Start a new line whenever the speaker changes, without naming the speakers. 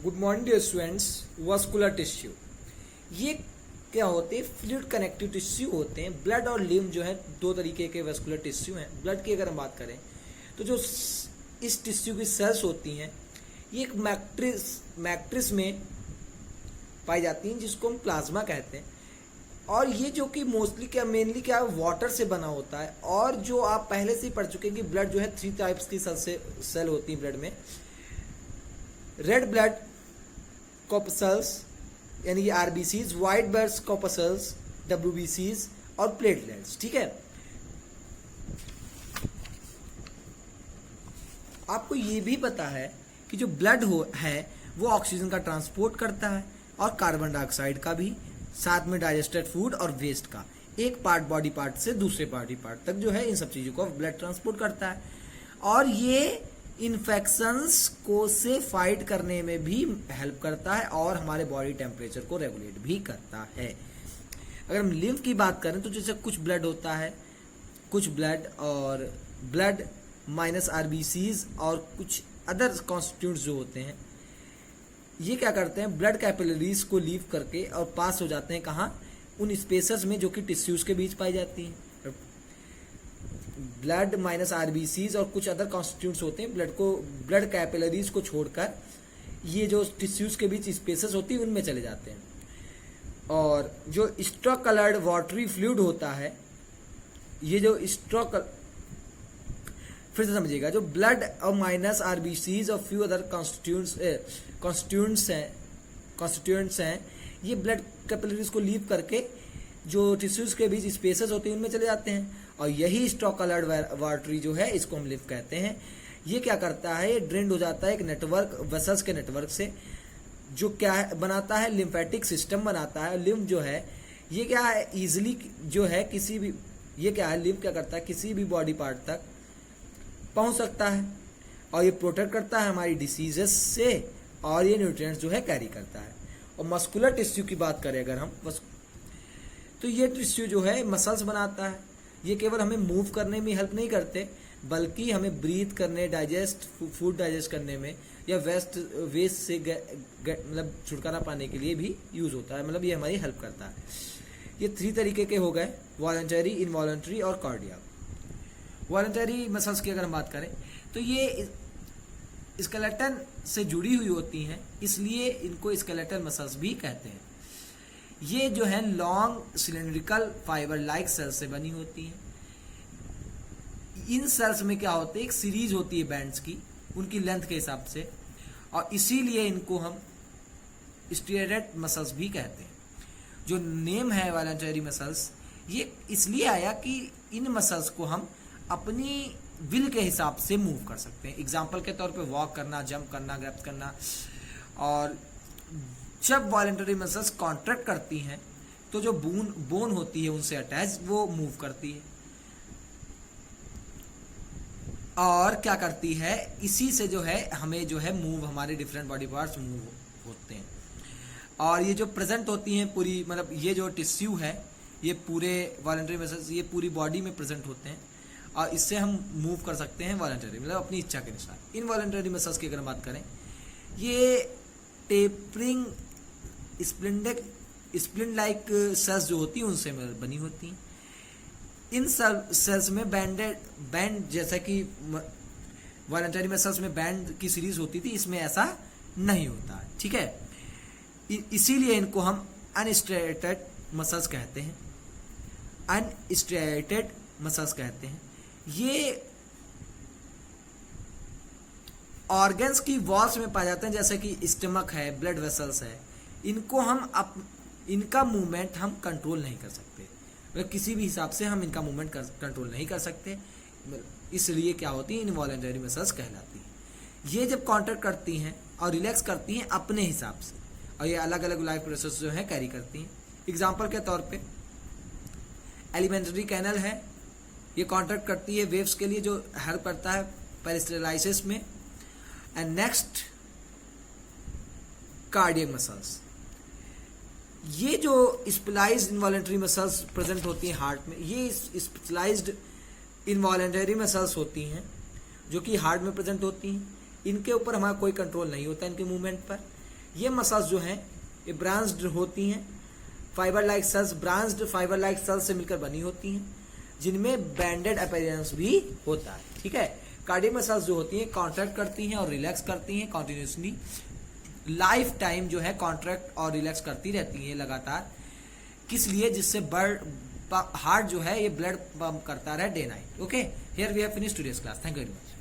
Good morning dear students. Vascular tissue ये क्या होते हैं? फ्लूइड कनेक्टिव टिश्यू होते हैं। ब्लड और लिम्फ जो है दो तरीके के वस्कुलर टिश्यू हैं। ब्लड की अगर हम बात करें तो जो इस टिश्यू की सेल्स होती हैं ये एक मैट्रिक्स में पाई जाती हैं जिसको हम प्लाज्मा कहते हैं। और ये जो कि मोस्टली क्या मेनली क्या वाटर से बना होता है। और जो आप पहले से ही पढ़ चुके हैं कि ब्लड जो है 3 टाइप्स की सेल होती है ब्लड में। रेड ब्लड कॉर्पसल्स यानी कि आरबीसीज, व्हाइट ब्लड कॉर्पसल्स डब्ल्यूबीसीज और प्लेटलेट्स। ठीक है, आपको ये भी पता है कि जो ब्लड है वो ऑक्सीजन का ट्रांसपोर्ट करता है और कार्बन डाइऑक्साइड का भी, साथ में डाइजेस्टेड फूड और वेस्ट का। एक पार्ट बॉडी पार्ट से दूसरे बॉडी पार्ट तक जो है इन सब चीजों को ब्लड ट्रांसपोर्ट करता है। और ये इन्फेक्शंस को से फाइट करने में भी हेल्प करता है और हमारे बॉडी टेम्परेचर को रेगुलेट भी करता है। अगर हम लिम्फ की बात करें तो जैसे कुछ ब्लड होता है, कुछ ब्लड और ब्लड माइनस आरबीसीज और कुछ अदर कॉन्स्टिट्यूंट्स जो होते हैं ये क्या करते हैं, ब्लड कैपिलरीज को लीव करके और पास हो जाते हैं कहाँ, उन स्पेसेस में जो कि टिश्यूज के बीच पाई जाती हैं। ब्लड माइनस आरबीसीज और कुछ अदर कॉन्स्टिट्यूंट्स होते हैं ब्लड कैपिलरीज को छोड़कर ये जो टिश्यूज के बीच स्पेसेस होती है उनमें चले जाते हैं। और जो स्ट्रॉ कलर्ड वाटरी फ्लूइड होता है, ये जो फिर से समझिएगा, जो ब्लड और माइनस आरबीसीज और फ्यू अदर कॉन्स्टिट्यूएंट्स हैं ये ब्लड कैपिलरीज को लीव करके जो टिश्यूज के बीच स्पेसेस होते हैं उनमें चले जाते हैं। और यही स्ट्रॉ कलर्ड वाटरी जो है इसको हम लिम्फ कहते हैं। ये क्या करता है, ये ड्रेन्ड हो जाता है एक नेटवर्क, वेसल्स के नेटवर्क से, जो क्या है बनाता है, लिम्फेटिक सिस्टम बनाता है। लिम्फ जो है ये क्या है, इजिली जो है किसी भी, ये क्या है, लिम्फ क्या करता है किसी भी बॉडी पार्ट तक पहुंच सकता है और ये प्रोटेक्ट करता है हमारी डिसीजेस से और ये न्यूट्रिएंट्स जो है कैरी करता है। और मस्कुलर टिश्यू की बात करें अगर हम, तो ये टिश्यू जो है मसल्स बनाता है। ये केवल हमें मूव करने में हेल्प नहीं करते बल्कि हमें ब्रीथ करने, फूड डाइजेस्ट करने में या वेस्ट से मतलब छुटकारा पाने के लिए भी यूज होता है। मतलब ये हमारी हेल्प करता है। ये 3 तरीके के हो गए, वॉलंटरी, इनवॉलंटरी और कार्डियक। वॉलंटरी मसल्स की अगर हम बात करें तो ये स्केलेटन से जुड़ी हुई होती हैं, इसलिए इनको स्केलेटल मसल्स भी कहते हैं। ये जो है long cylindrical fibre like cells से बनी होती हैं। इन सेल्स में क्या होते हैं, एक सीरीज होती है बैंड्स की, उनकी लेंथ के हिसाब से, और इसीलिए इनको हम स्टीरेटेड मसल्स भी कहते हैं। जो नेम है वॉलंटरी मसल्स ये इसलिए आया कि इन मसल्स को हम अपनी विल के हिसाब से मूव कर सकते हैं। एग्जाम्पल के तौर पे वॉक करना, जंप करना, ग्रैब करना। और जब वॉलंटरी मसल्स कॉन्ट्रैक्ट करती हैं तो जो बोन होती है उनसे अटैच वो मूव करती है और क्या करती है, इसी से जो है हमें जो है मूव, हमारे डिफरेंट बॉडी पार्ट्स मूव होते हैं। और ये जो प्रेजेंट होती हैं पूरी, मतलब ये जो टिश्यू है ये पूरे वॉलंटरी मसल्स ये पूरी बॉडी में प्रेजेंट होते हैं और इससे हम मूव कर सकते हैं वॉलंटरी, मतलब अपनी इच्छा के अनुसार। इनवॉलंटरी मसल्स की अगर हम बात करें, ये टेपरिंग स्प्लिंट लाइक सेल्स जो होती हैं उनसे बनी होती हैं। इन सेल्स में बैंड जैसा कि वॉलंटरी मसल्स में बैंड की सीरीज होती थी, इसमें ऐसा नहीं होता है। ठीक है, इसीलिए इनको हम अनस्ट्रेटेड मसल्स कहते हैं। अनस्ट्रेटेड मसल्स कहते हैं। ये ऑर्गन्स की वॉल्स में पाए जाते हैं, जैसे कि स्टमक है, ब्लड वेसल्स है। इनको हम इनका मूवमेंट हम कंट्रोल नहीं कर सकते, मतलब किसी भी हिसाब से हम इनका मूवमेंट कंट्रोल नहीं कर सकते, इसलिए क्या होती है, इनवॉलंटरी मसल्स कहलाती है। ये जब कॉन्ट्रैक्ट करती हैं और रिलैक्स करती हैं अपने हिसाब से, और ये अलग अलग लाइफ प्रोसेस जो है कैरी करती हैं। एग्जाम्पल के तौर पे एलिमेंट्री कैनल है, ये कॉन्ट्रैक्ट करती है वेव्स के लिए जो हेल्प करता है पेरिस्टालसिस में। एंड नेक्स्ट कार्डियक मसल्स, ये जो स्पेशलाइज्ड इनवॉलंटरी मसल्स प्रेजेंट होती हैं हार्ट में, ये स्पेशलाइज्ड इनवॉलंटरी मसल्स होती हैं जो कि हार्ट में प्रेजेंट होती हैं। इनके ऊपर हमारा कोई कंट्रोल नहीं होता इनके मूवमेंट पर, ये मसल्स जो हैं ये ब्रांच्ड होती हैं, fibre like cells, branched fibre like cells से मिलकर बनी होती हैं, जिनमें बैंडेड अपीयरेंस भी होता है। ठीक है, कार्डियक मसल्स जो होती हैं कॉन्ट्रैक्ट करती हैं और रिलैक्स करती हैं कॉन्टिन्यूसली, लाइफ टाइम जो है कॉन्ट्रैक्ट और रिलैक्स करती रहती हैं लगातार। किस लिए? जिससे हार्ट जो है ये ब्लड पंप करता रहे day night. Okay, here we have finished today's class. Thank you very much.